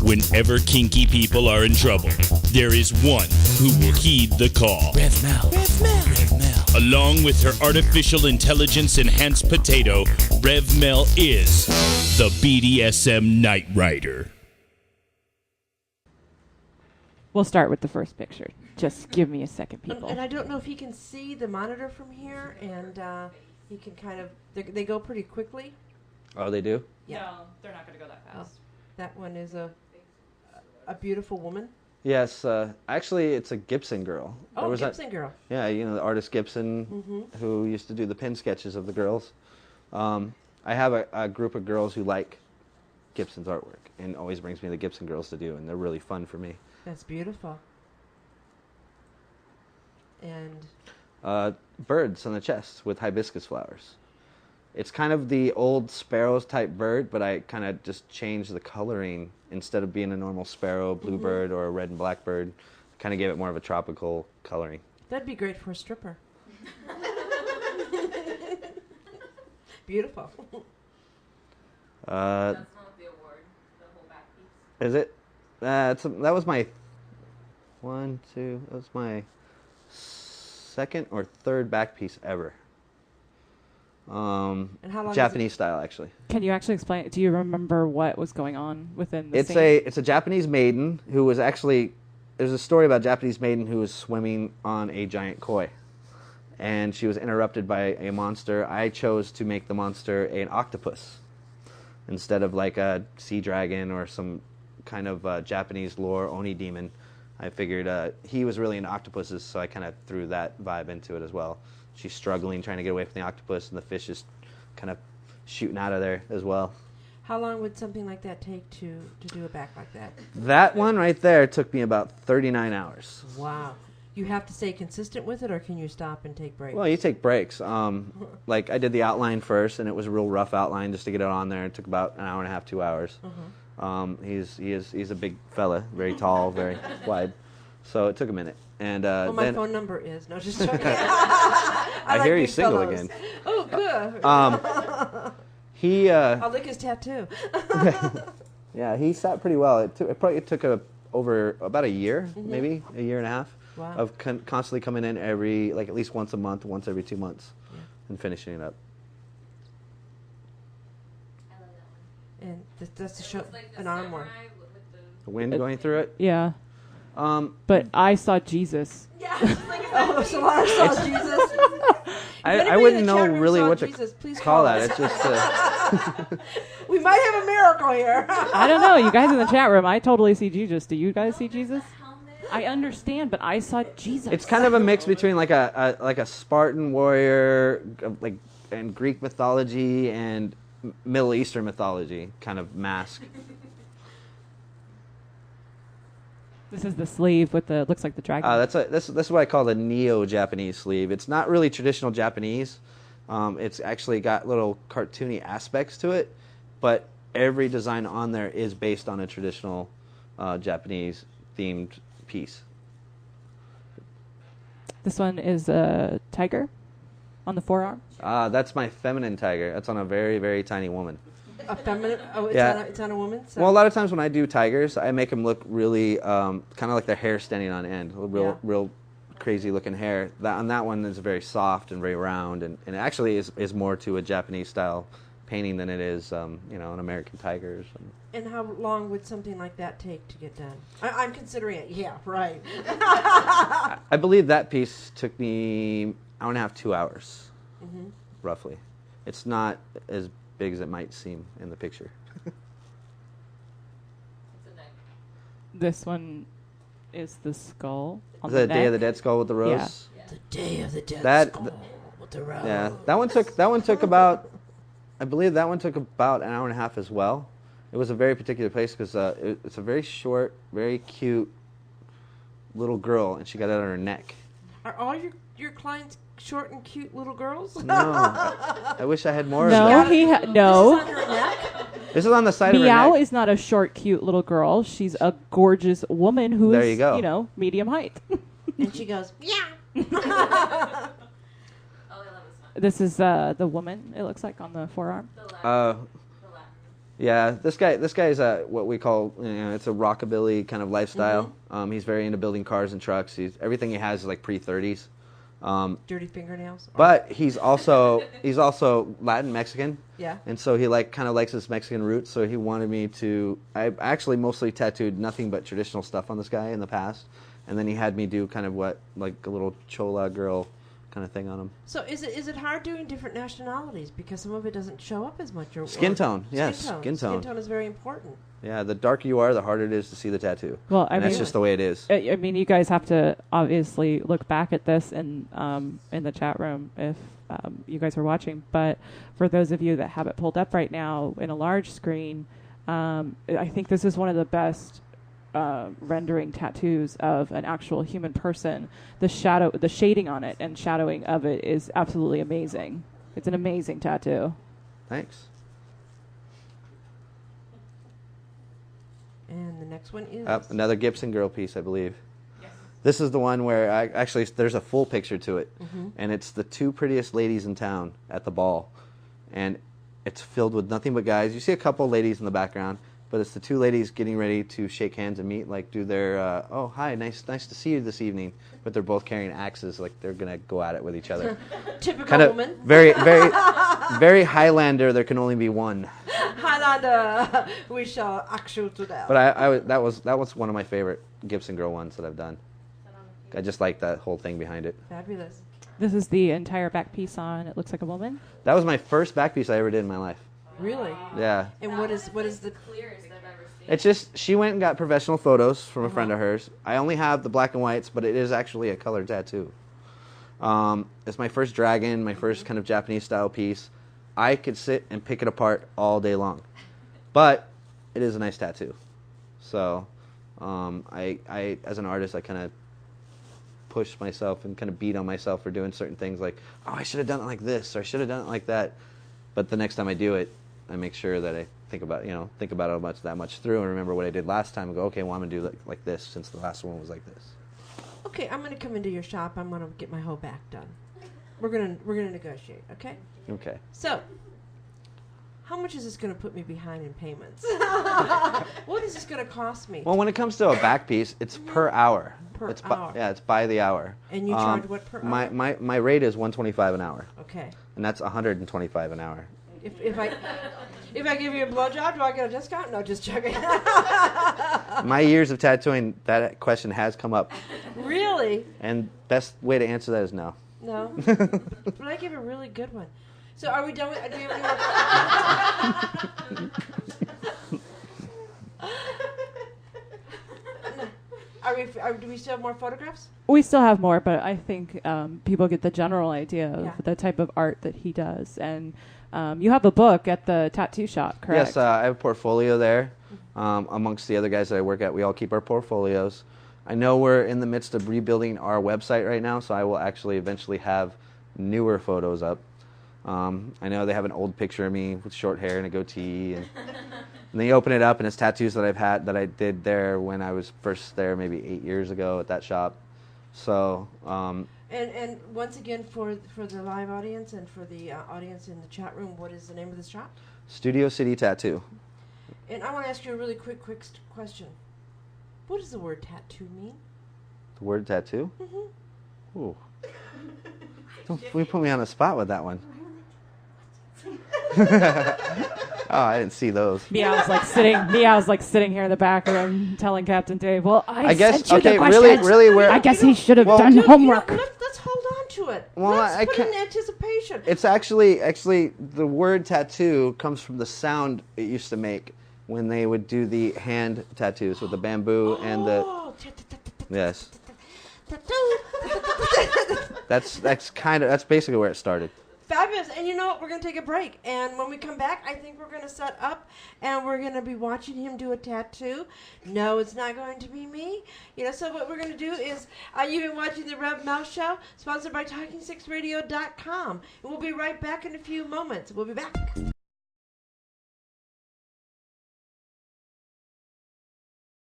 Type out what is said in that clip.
Whenever kinky people are in trouble, there is one who will heed the call. Rev Mel. Rev Mel. Rev Mel. Along with her artificial intelligence-enhanced potato, Rev Mel is the BDSM Night Rider. We'll start with the first picture. Just give me a second, people. And I don't know if he can see the monitor from here, and he can kind of... They go pretty quickly. Oh, they do? Yeah. No, they're not going to go that fast. That one is a beautiful woman. Yes. Actually, it's a Gibson girl. Oh, Gibson girl. Yeah, you know, the artist Gibson, who used to do the pin sketches of the girls. I have a group of girls who like Gibson's artwork and always brings me the Gibson girls to do, and they're really fun for me. That's beautiful. And birds on the chest with hibiscus flowers. It's kind of the old sparrows type bird, but I kind of just changed the coloring. Instead of being a normal sparrow, bluebird, or a red and black bird, I kind of gave it more of a tropical coloring. That'd be great for a stripper. Beautiful. That's not the award, the whole back piece. Is it? That was my that was my second or third back piece ever. And how long Japanese style, actually. Can you actually explain? Do you remember what was going on within the scene? It's a Japanese maiden who was actually... There's a story about a Japanese maiden who was swimming on a giant koi. And she was interrupted by a monster. I chose to make the monster an octopus instead of like a sea dragon or some kind of Japanese lore Oni demon. I figured he was really into octopuses, so I kind of threw that vibe into it as well. She's struggling, trying to get away from the octopus, and the fish is kind of shooting out of there as well. How long would something like that take to do a back like that? That one right there took me about 39 hours. Wow. You have to stay consistent with it, or can you stop and take breaks? Well, you take breaks. Like I did the outline first, and it was a real rough outline just to get it on there. It took about an hour and a half, 2 hours. He's a big fella, very tall, very wide. So it took a minute. And well, my then phone number is... No, just joking. I hear like you big single fellows. again. Oh, good. I'll lick his tattoo. Yeah, he sat pretty well. It took over about a year, maybe a year and a half, of constantly coming in every, like at least once a month, once every 2 months, and finishing it up. I love that one. And that's to show Like an arm one. The wind going through it. Yeah. But I saw Jesus. Yeah. Oh, Solana saw Jesus. I wouldn't know really what to call that. It's just... We might have a miracle here. I don't know. You guys in the chat room, I totally see Jesus. Do you guys see Jesus? I understand, but I saw Jesus. It's kind of a mix between like a Spartan warrior, like, and Greek mythology and Middle Eastern mythology kind of mask. This is the sleeve with the looks like the dragon. This is what I call the neo-Japanese sleeve. It's not really traditional Japanese. It's actually got little cartoony aspects to it, but every design on there is based on a traditional Japanese themed piece. This one is a tiger on the forearm. That's my feminine tiger. That's on a very, very tiny woman. A feminine? Oh, it's on a woman? So. Well, a lot of times when I do tigers, I make them look really kind of like their hair standing on end. Real crazy looking hair. On that one is very soft and very round, and it actually is more to a Japanese style painting than it is an American tiger. And how long would something like that take to get done? I'm considering it. Yeah, right. I believe that piece took me hour and a half, 2 hours, roughly. It's not as big as it might seem in the picture. This one is the skull on the the Day of the neck. Dead skull with the rose. The Day of the Dead skull with the rose. Yeah, that one took about, I believe that one took about an hour and a half as well. It was a very particular place because it's a very short, very cute little girl, and she got it on her neck. Are all your clients short and cute little girls? No, I wish I had more No, of that. no. This is on her neck? This is on the side of her Meow neck. is not a short, cute little girl. She's a gorgeous woman who There is, you go. medium height. And she goes, yeah. This is the woman, it looks like, on the forearm. Yeah, this guy's what we call, it's a rockabilly kind of lifestyle. Mm-hmm. He's very into building cars and trucks. Everything he has is like pre-30s. Dirty fingernails. But he's also Latin Mexican. Yeah. And so he kind of likes his Mexican roots. So he wanted me to. I actually mostly tattooed nothing but traditional stuff on this guy in the past, and then he had me do kind of like a little chola girl kind of thing on him. So is it hard doing different nationalities because some of it doesn't show up as much? Skin tone, yes, skin tone. Skin tone is very important. Yeah, the darker you are, the harder it is to see the tattoo. Well, that's just the way it is. I mean, you guys have to obviously look back at this in the chat room if you guys are watching. But for those of you that have it pulled up right now in a large screen, I think this is one of the best rendering tattoos of an actual human person. The shading on it and shadowing of it is absolutely amazing. It's an amazing tattoo. Thanks. And the next one is another Gibson girl piece, I believe. Yes. This is the one where actually there's a full picture to it, and it's the two prettiest ladies in town at the ball, and it's filled with nothing but guys. You see a couple ladies in the background, but it's the two ladies getting ready to shake hands and meet, like do their oh hi, nice to see you this evening, but they're both carrying axes, like they're gonna go at it with each other. Typical kind of woman. Very very Highlander. There can only be one. Highlander, we shall actual to that. But that was one of my favorite Gibson girl ones that I've done. I just like that whole thing behind it. Fabulous. This is the entire back piece on It Looks Like a Woman. That was my first back piece I ever did in my life. Really? Yeah. And what is the Clearest I've ever seen. It's just she went and got professional photos from a friend of hers. I only have the black and whites, but it is actually a color tattoo. It's my first dragon, my first kind of Japanese style piece. I could sit and pick it apart all day long, but it is a nice tattoo. So, I as an artist, I kind of push myself and kind of beat on myself for doing certain things, like, oh, I should have done it like this, or I should have done it like that. But the next time I do it, I make sure that I think about it that much through and remember what I did last time and go, okay, well, I'm gonna do like this since the last one was like this. Okay, I'm gonna come into your shop. I'm gonna get my whole back done. We're gonna negotiate, okay? Okay. So, how much is this gonna put me behind in payments? What is this gonna cost me? Well, when it comes to a back piece, it's per hour. Per it's hour. It's by the hour. And you charge what per hour? My rate is $125 an hour. Okay. And that's $125 an hour. If I give you a blowjob, do I get a discount? No, just joking. My years of tattooing, that question has come up. Really? And best way to answer that is no. No. But I give a really good one. So are we done with? Do you have any more? Do we still have more photographs? We still have more, but I think people get the general idea of the type of art that he does. And you have a book at the tattoo shop, correct? Yes, I have a portfolio there. Amongst the other guys that I work at, we all keep our portfolios. I know we're in the midst of rebuilding our website right now, so I will actually eventually have newer photos up. I know they have an old picture of me with short hair and a goatee, and then you open it up and it's tattoos that I did there when I was first there maybe 8 years ago at that shop. So and once again for the live audience and for the audience in the chat room, what is the name of this shop? Studio City Tattoo. And I want to ask you a really quick question. What does the word tattoo mean? The word tattoo? Mm-hmm. Ooh. Don't put me on the spot with that one. Oh, I didn't see those. Meow's like sitting here in the back room telling Captain Dave, well, I guess, sent you the really, where... I guess he should have done homework. Let's hold on to it. Well, let's put it in anticipation. It's actually, the word tattoo comes from the sound it used to make when they would do the hand tattoos with the bamboo and the... Yes. That's basically where it started. Fabulous. And you know what? We're going to take a break. And when we come back, I think we're going to set up and we're going to be watching him do a tattoo. No, it's not going to be me. So what we're going to do is, you've been watching the Rev Mel Show, sponsored by Talking6Radio.com. And we'll be right back in a few moments. We'll be back.